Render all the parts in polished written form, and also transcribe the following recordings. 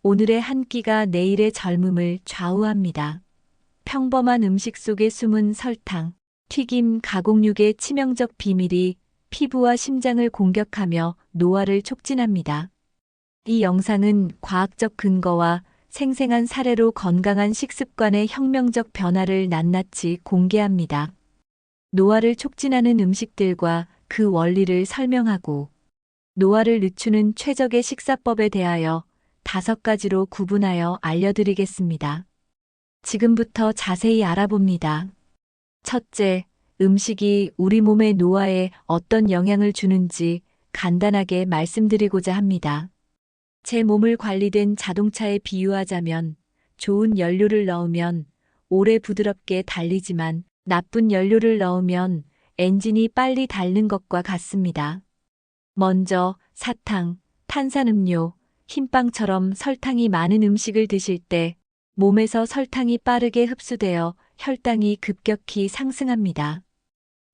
오늘의 한 끼가 내일의 젊음을 좌우합니다. 평범한 음식 속에 숨은 설탕, 튀김, 가공육의 치명적 비밀이 피부와 심장을 공격하며 노화를 촉진합니다. 이 영상은 과학적 근거와 생생한 사례로 건강한 식습관의 혁명적 변화를 낱낱이 공개합니다. 노화를 촉진하는 음식들과 그 원리를 설명하고 노화를 늦추는 최적의 식사법에 대하여 5가지로 구분하여 알려드리겠습니다. 지금부터 자세히 알아봅니다. 첫째, 음식이 우리 몸의 노화에 어떤 영향을 주는지 간단하게 말씀드리고자 합니다. 제 몸을 관리된 자동차에 비유하자면 좋은 연료를 넣으면 오래 부드럽게 달리지만 나쁜 연료를 넣으면 엔진이 빨리 닳는 것과 같습니다. 먼저 사탕, 탄산음료, 흰빵처럼 설탕이 많은 음식을 드실 때 몸에서 설탕이 빠르게 흡수되어 혈당이 급격히 상승합니다.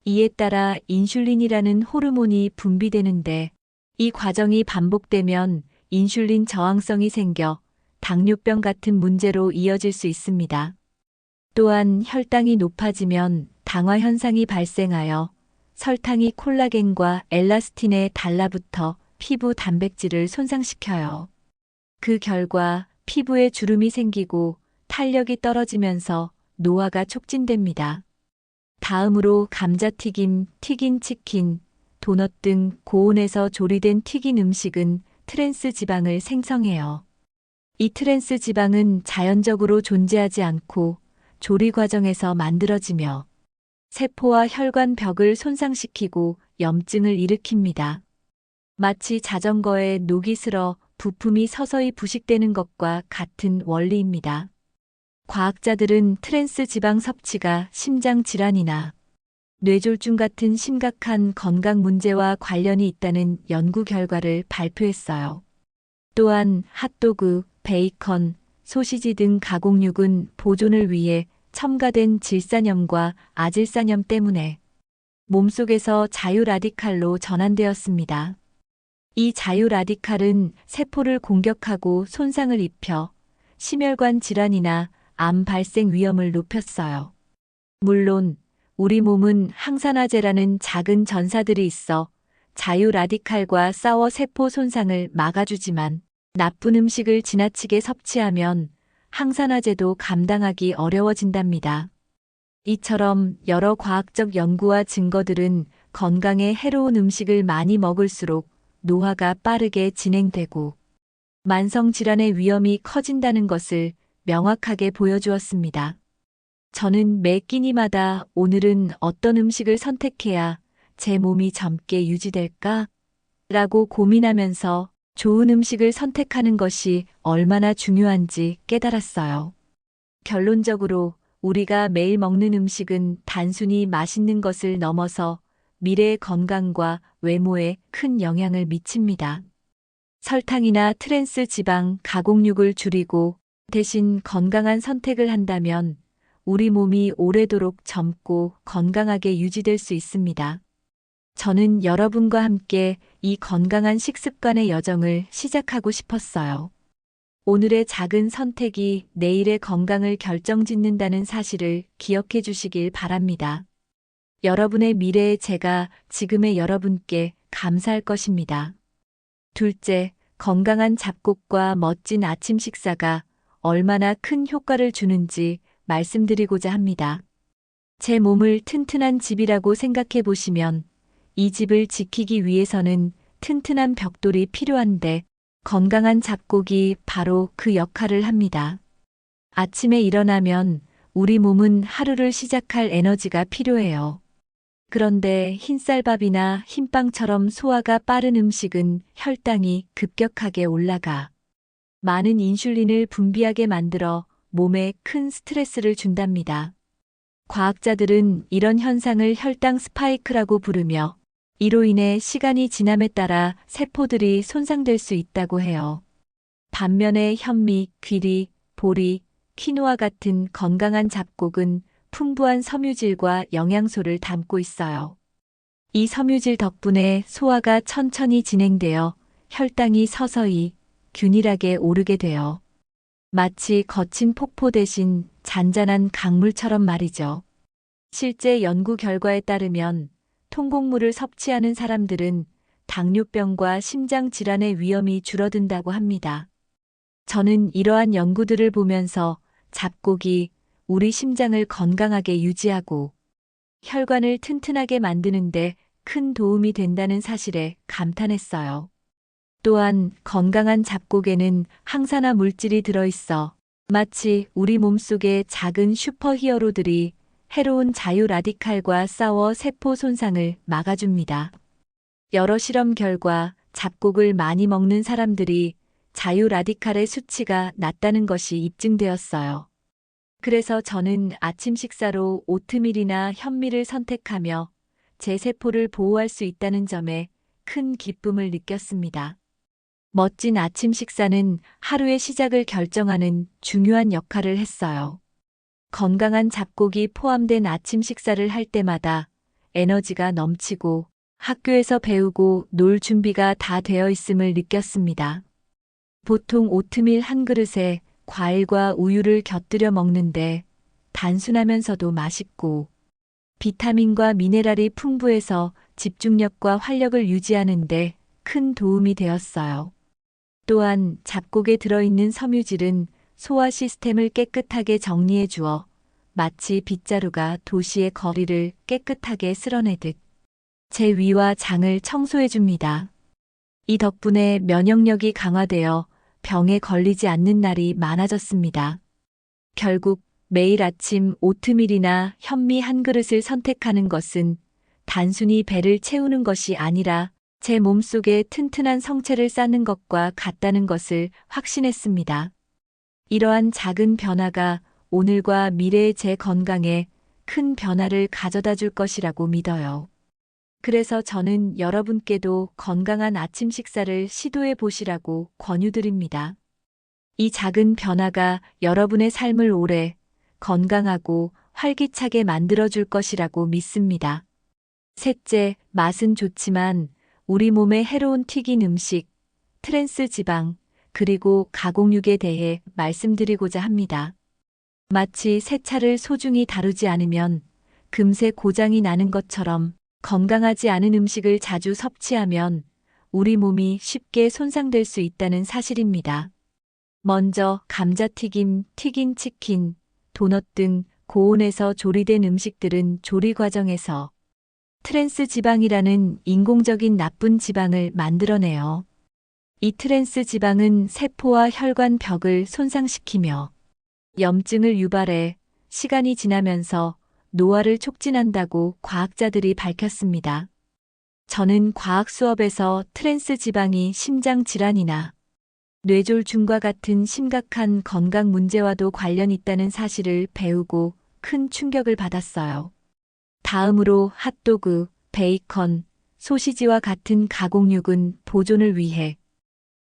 이에 따라 인슐린이라는 호르몬이 분비되는데 이 과정이 반복되면 인슐린 저항성이 생겨 당뇨병 같은 문제로 이어질 수 있습니다. 또한 혈당이 높아지면 당화 현상이 발생하여 설탕이 콜라겐과 엘라스틴에 달라붙어 피부 단백질을 손상시켜요. 그 결과 피부에 주름이 생기고 탄력이 떨어지면서 노화가 촉진됩니다. 다음으로 감자튀김, 튀긴 치킨, 도넛 등 고온에서 조리된 튀긴 음식은 트랜스 지방을 생성해요. 이 트랜스 지방은 자연적으로 존재하지 않고 조리 과정에서 만들어지며 세포와 혈관 벽을 손상시키고 염증을 일으킵니다. 마치 자전거에 녹이 슬어 부품이 서서히 부식되는 것과 같은 원리입니다. 과학자들은 트랜스 지방 섭취가 심장 질환이나 뇌졸중 같은 심각한 건강 문제와 관련이 있다는 연구 결과를 발표했어요. 또한 핫도그, 베이컨, 소시지 등 가공육은 보존을 위해 첨가된 질산염과 아질산염 때문에 몸속에서 자유 라디칼로 전환되었습니다. 이 자유 라디칼은 세포를 공격하고 손상을 입혀 심혈관 질환이나 암 발생 위험을 높였어요. 물론 우리 몸은 항산화제라는 작은 전사들이 있어 자유 라디칼과 싸워 세포 손상을 막아주지만 나쁜 음식을 지나치게 섭취하면 항산화제도 감당하기 어려워진답니다. 이처럼 여러 과학적 연구와 증거들은 건강에 해로운 음식을 많이 먹을수록 노화가 빠르게 진행되고 만성질환의 위험이 커진다는 것을 명확하게 보여주었습니다. 저는 매 끼니마다 오늘은 어떤 음식을 선택해야 제 몸이 젊게 유지될까? 라고 고민하면서 좋은 음식을 선택하는 것이 얼마나 중요한지 깨달았어요. 결론적으로 우리가 매일 먹는 음식은 단순히 맛있는 것을 넘어서 미래의 건강과 외모에 큰 영향을 미칩니다. 설탕이나 트랜스 지방, 가공육을 줄이고 대신 건강한 선택을 한다면 우리 몸이 오래도록 젊고 건강하게 유지될 수 있습니다. 저는 여러분과 함께 이 건강한 식습관의 여정을 시작하고 싶었어요. 오늘의 작은 선택이 내일의 건강을 결정짓는다는 사실을 기억해 주시길 바랍니다. 여러분의 미래의 제가 지금의 여러분께 감사할 것입니다. 둘째, 건강한 잡곡과 멋진 아침 식사가 얼마나 큰 효과를 주는지 말씀드리고자 합니다. 제 몸을 튼튼한 집이라고 생각해 보시면 이 집을 지키기 위해서는 튼튼한 벽돌이 필요한데 건강한 잡곡이 바로 그 역할을 합니다. 아침에 일어나면 우리 몸은 하루를 시작할 에너지가 필요해요. 그런데 흰쌀밥이나 흰빵처럼 소화가 빠른 음식은 혈당이 급격하게 올라가 많은 인슐린을 분비하게 만들어 몸에 큰 스트레스를 준답니다. 과학자들은 이런 현상을 혈당 스파이크라고 부르며 이로 인해 시간이 지남에 따라 세포들이 손상될 수 있다고 해요. 반면에 현미, 귀리, 보리, 키노아 같은 건강한 잡곡은 풍부한 섬유질과 영양소를 담고 있어요. 이 섬유질 덕분에 소화가 천천히 진행되어 혈당이 서서히 균일하게 오르게 돼요. 마치 거친 폭포 대신 잔잔한 강물처럼 말이죠. 실제 연구 결과에 따르면 통곡물을 섭취하는 사람들은 당뇨병과 심장 질환의 위험이 줄어든다고 합니다. 저는 이러한 연구들을 보면서 잡곡이 우리 심장을 건강하게 유지하고 혈관을 튼튼하게 만드는데 큰 도움이 된다는 사실에 감탄했어요. 또한 건강한 잡곡에는 항산화 물질이 들어있어 마치 우리 몸속의 작은 슈퍼히어로들이 해로운 자유 라디칼과 싸워 세포 손상을 막아줍니다. 여러 실험 결과 잡곡을 많이 먹는 사람들이 자유 라디칼의 수치가 낮다는 것이 입증되었어요. 그래서 저는 아침 식사로 오트밀이나 현미를 선택하며 제 세포를 보호할 수 있다는 점에 큰 기쁨을 느꼈습니다. 멋진 아침 식사는 하루의 시작을 결정하는 중요한 역할을 했어요. 건강한 잡곡이 포함된 아침 식사를 할 때마다 에너지가 넘치고 학교에서 배우고 놀 준비가 다 되어 있음을 느꼈습니다. 보통 오트밀 한 그릇에 과일과 우유를 곁들여 먹는데 단순하면서도 맛있고 비타민과 미네랄이 풍부해서 집중력과 활력을 유지하는데 큰 도움이 되었어요. 또한 잡곡에 들어있는 섬유질은 소화 시스템을 깨끗하게 정리해 주어 마치 빗자루가 도시의 거리를 깨끗하게 쓸어내듯 제 위와 장을 청소해 줍니다. 이 덕분에 면역력이 강화되어 병에 걸리지 않는 날이 많아졌습니다. 결국 매일 아침 오트밀이나 현미 한 그릇을 선택하는 것은 단순히 배를 채우는 것이 아니라 제 몸속에 튼튼한 성체를 쌓는 것과 같다는 것을 확신했습니다. 이러한 작은 변화가 오늘과 미래의 제 건강에 큰 변화를 가져다 줄 것이라고 믿어요. 그래서 저는 여러분께도 건강한 아침 식사를 시도해 보시라고 권유드립니다. 이 작은 변화가 여러분의 삶을 오래 건강하고 활기차게 만들어줄 것이라고 믿습니다. 셋째, 맛은 좋지만 우리 몸에 해로운 튀긴 음식, 트랜스 지방, 그리고 가공육에 대해 말씀드리고자 합니다. 마치 새 차를 소중히 다루지 않으면 금세 고장이 나는 것처럼 건강하지 않은 음식을 자주 섭취하면 우리 몸이 쉽게 손상될 수 있다는 사실입니다. 먼저 감자튀김, 튀긴 치킨, 도넛 등 고온에서 조리된 음식들은 조리 과정에서 트랜스 지방이라는 인공적인 나쁜 지방을 만들어내요. 이 트랜스 지방은 세포와 혈관 벽을 손상시키며 염증을 유발해 시간이 지나면서 노화를 촉진한다고 과학자들이 밝혔습니다. 저는 과학 수업에서 트랜스 지방이 심장 질환이나 뇌졸중과 같은 심각한 건강 문제와도 관련 있다는 사실을 배우고 큰 충격을 받았어요. 다음으로 핫도그, 베이컨, 소시지와 같은 가공육은 보존을 위해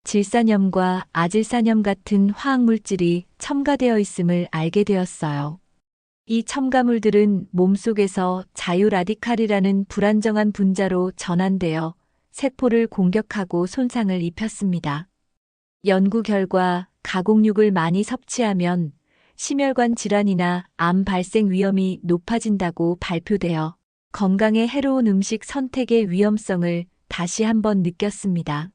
질산염과 아질산염 같은 화학물질이 첨가되어 있음을 알게 되었어요. 이 첨가물들은 몸속에서 자유 라디칼이라는 불안정한 분자로 전환되어 세포를 공격하고 손상을 입혔습니다. 연구 결과 가공육을 많이 섭취하면 심혈관 질환이나 암 발생 위험이 높아진다고 발표되어 건강에 해로운 음식 선택의 위험성을 다시 한번 느꼈습니다.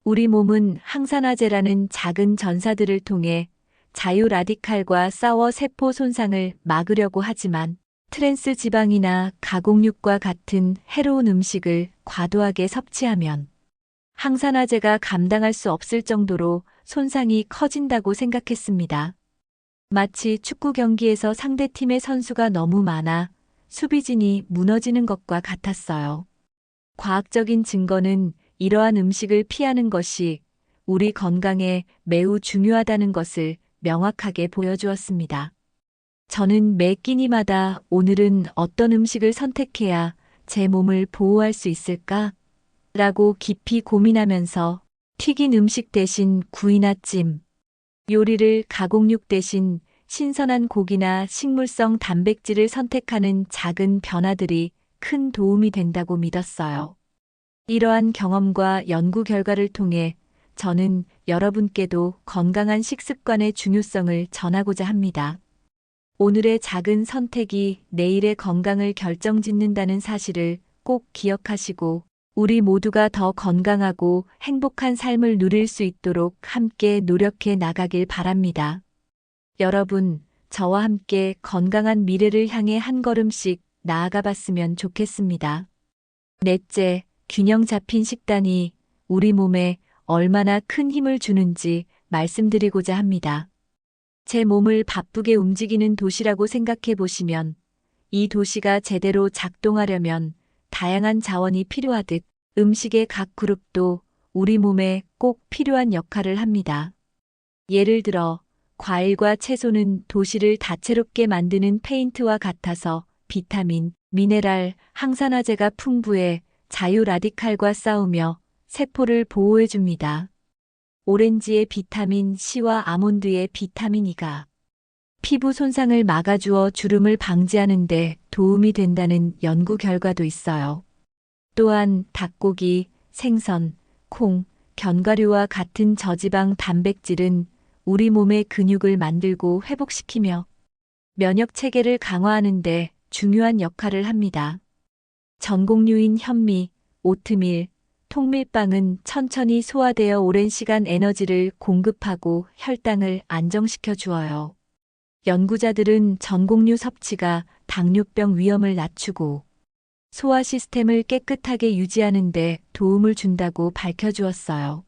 우리 몸은 항산화제라는 작은 전사들을 통해 자유 라디칼과 싸워 세포 손상을 막으려고 하지만 트랜스 지방이나 가공육과 같은 해로운 음식을 과도하게 섭취하면 항산화제가 감당할 수 없을 정도로 손상이 커진다고 생각했습니다. 마치 축구 경기에서 상대팀의 선수가 너무 많아 수비진이 무너지는 것과 같았어요. 과학적인 증거는 이러한 음식을 피하는 것이 우리 건강에 매우 중요하다는 것을 명확하게 보여주었습니다. 저는 매 끼니마다 오늘은 어떤 음식을 선택해야 제 몸을 보호할 수 있을까? 라고 깊이 고민하면서 튀긴 음식 대신 구이나 찜, 요리를 가공육 대신 신선한 고기나 식물성 단백질을 선택하는 작은 변화들이 큰 도움이 된다고 믿었어요. 이러한 경험과 연구 결과를 통해 저는 여러분께도 건강한 식습관의 중요성을 전하고자 합니다. 오늘의 작은 선택이 내일의 건강을 결정짓는다는 사실을 꼭 기억하시고 우리 모두가 더 건강하고 행복한 삶을 누릴 수 있도록 함께 노력해 나가길 바랍니다. 여러분, 저와 함께 건강한 미래를 향해 한 걸음씩 나아가 봤으면 좋겠습니다. 넷째, 균형 잡힌 식단이 우리 몸에 얼마나 큰 힘을 주는지 말씀드리고자 합니다. 제 몸을 바쁘게 움직이는 도시라고 생각해 보시면 이 도시가 제대로 작동하려면 다양한 자원이 필요하듯 음식의 각 그룹도 우리 몸에 꼭 필요한 역할을 합니다. 예를 들어 과일과 채소는 도시를 다채롭게 만드는 페인트와 같아서 비타민, 미네랄, 항산화제가 풍부해 자유 라디칼과 싸우며 세포를 보호해 줍니다. 오렌지의 비타민 C와 아몬드의 비타민 E가 피부 손상을 막아주어 주름을 방지하는 데 도움이 된다는 연구 결과도 있어요. 또한 닭고기, 생선, 콩, 견과류와 같은 저지방 단백질은 우리 몸의 근육을 만들고 회복시키며 면역 체계를 강화하는 데 중요한 역할을 합니다. 전곡류인 현미, 오트밀, 통밀빵은 천천히 소화되어 오랜 시간 에너지를 공급하고 혈당을 안정시켜 주어요. 연구자들은 전곡류 섭취가 당뇨병 위험을 낮추고 소화 시스템을 깨끗하게 유지하는 데 도움을 준다고 밝혀주었어요.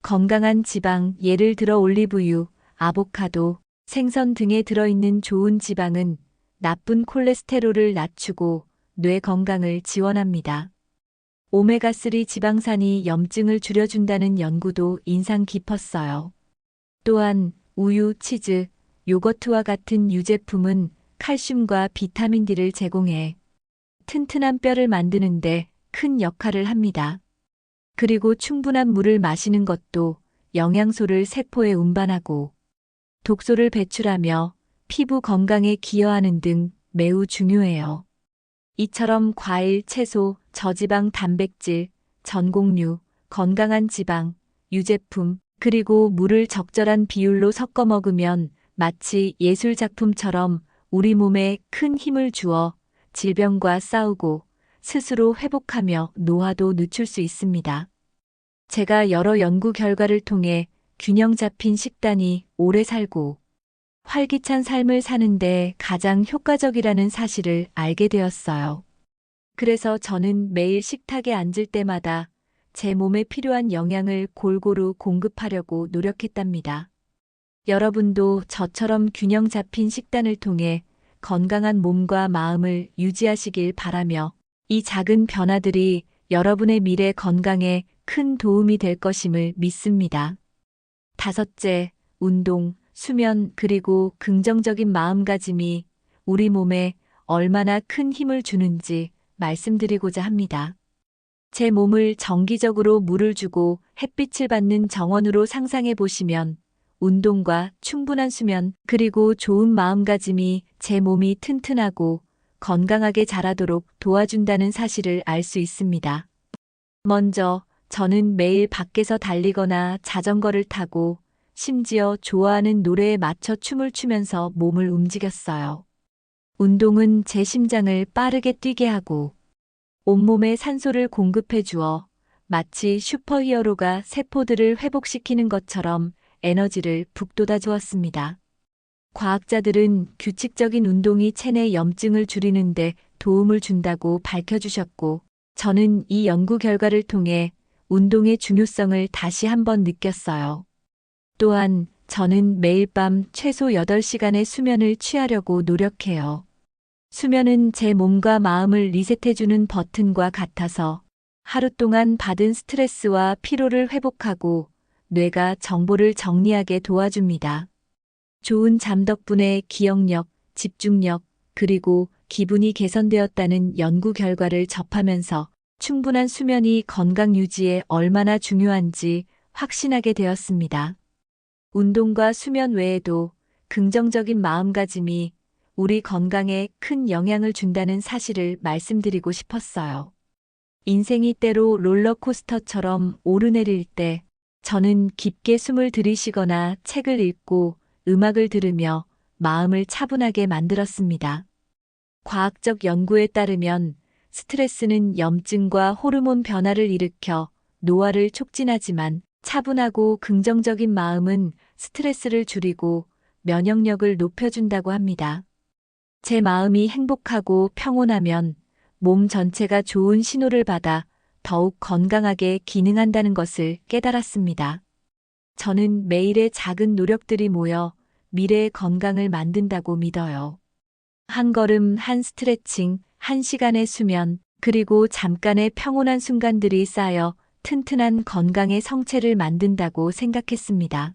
건강한 지방, 예를 들어 올리브유, 아보카도, 생선 등에 들어있는 좋은 지방은 나쁜 콜레스테롤을 낮추고 뇌 건강을 지원합니다. 오메가3 지방산이 염증을 줄여준다는 연구도 인상 깊었어요. 또한 우유, 치즈, 요거트와 같은 유제품은 칼슘과 비타민 D를 제공해 튼튼한 뼈를 만드는데 큰 역할을 합니다. 그리고 충분한 물을 마시는 것도 영양소를 세포에 운반하고 독소를 배출하며 피부 건강에 기여하는 등 매우 중요해요. 이처럼 과일, 채소, 저지방 단백질, 전곡류, 건강한 지방, 유제품, 그리고 물을 적절한 비율로 섞어 먹으면 마치 예술 작품처럼 우리 몸에 큰 힘을 주어 질병과 싸우고 스스로 회복하며 노화도 늦출 수 있습니다. 제가 여러 연구 결과를 통해 균형 잡힌 식단이 오래 살고 활기찬 삶을 사는데 가장 효과적이라는 사실을 알게 되었어요. 그래서 저는 매일 식탁에 앉을 때마다 제 몸에 필요한 영양을 골고루 공급하려고 노력했답니다. 여러분도 저처럼 균형 잡힌 식단을 통해 건강한 몸과 마음을 유지하시길 바라며 이 작은 변화들이 여러분의 미래 건강에 큰 도움이 될 것임을 믿습니다. 다섯째, 운동, 수면 그리고 긍정적인 마음가짐이 우리 몸에 얼마나 큰 힘을 주는지 말씀드리고자 합니다. 제 몸을 정기적으로 물을 주고 햇빛을 받는 정원으로 상상해 보시면 운동과 충분한 수면 그리고 좋은 마음가짐이 제 몸이 튼튼하고 건강하게 자라도록 도와준다는 사실을 알 수 있습니다. 먼저 저는 매일 밖에서 달리거나 자전거를 타고 심지어 좋아하는 노래에 맞춰 춤을 추면서 몸을 움직였어요. 운동은 제 심장을 빠르게 뛰게 하고 온몸에 산소를 공급해 주어 마치 슈퍼히어로가 세포들을 회복시키는 것처럼 에너지를 북돋아 주었습니다. 과학자들은 규칙적인 운동이 체내 염증을 줄이는 데 도움을 준다고 밝혀주셨고, 저는 이 연구 결과를 통해 운동의 중요성을 다시 한번 느꼈어요. 또한 저는 매일 밤 최소 8시간의 수면을 취하려고 노력해요. 수면은 제 몸과 마음을 리셋해주는 버튼과 같아서 하루 동안 받은 스트레스와 피로를 회복하고 뇌가 정보를 정리하게 도와줍니다. 좋은 잠 덕분에 기억력, 집중력, 그리고 기분이 개선되었다는 연구 결과를 접하면서 충분한 수면이 건강 유지에 얼마나 중요한지 확신하게 되었습니다. 운동과 수면 외에도 긍정적인 마음가짐이 우리 건강에 큰 영향을 준다는 사실을 말씀드리고 싶었어요. 인생이 때로 롤러코스터처럼 오르내릴 때 저는 깊게 숨을 들이쉬거나 책을 읽고 음악을 들으며 마음을 차분하게 만들었습니다. 과학적 연구에 따르면 스트레스는 염증과 호르몬 변화를 일으켜 노화를 촉진하지만 차분하고 긍정적인 마음은 스트레스를 줄이고 면역력을 높여준다고 합니다. 제 마음이 행복하고 평온하면 몸 전체가 좋은 신호를 받아 더욱 건강하게 기능한다는 것을 깨달았습니다. 저는 매일의 작은 노력들이 모여 미래의 건강을 만든다고 믿어요. 한 걸음, 한 스트레칭, 한 시간의 수면, 그리고 잠깐의 평온한 순간들이 쌓여 튼튼한 건강의 성체를 만든다고 생각했습니다.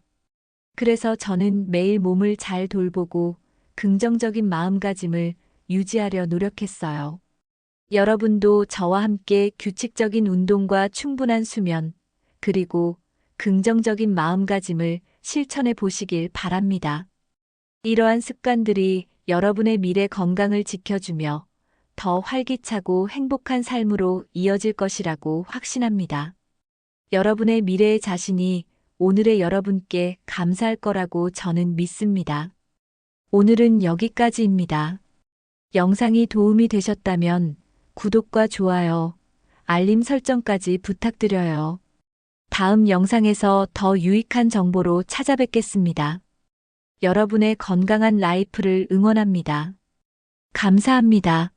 그래서 저는 매일 몸을 잘 돌보고 긍정적인 마음가짐을 유지하려 노력했어요. 여러분도 저와 함께 규칙적인 운동과 충분한 수면, 그리고 긍정적인 마음가짐을 실천해 보시길 바랍니다. 이러한 습관들이 여러분의 미래 건강을 지켜주며 더 활기차고 행복한 삶으로 이어질 것이라고 확신합니다. 여러분의 미래의 자신이 오늘의 여러분께 감사할 거라고 저는 믿습니다. 오늘은 여기까지입니다. 영상이 도움이 되셨다면 구독과 좋아요, 알림 설정까지 부탁드려요. 다음 영상에서 더 유익한 정보로 찾아뵙겠습니다. 여러분의 건강한 라이프를 응원합니다. 감사합니다.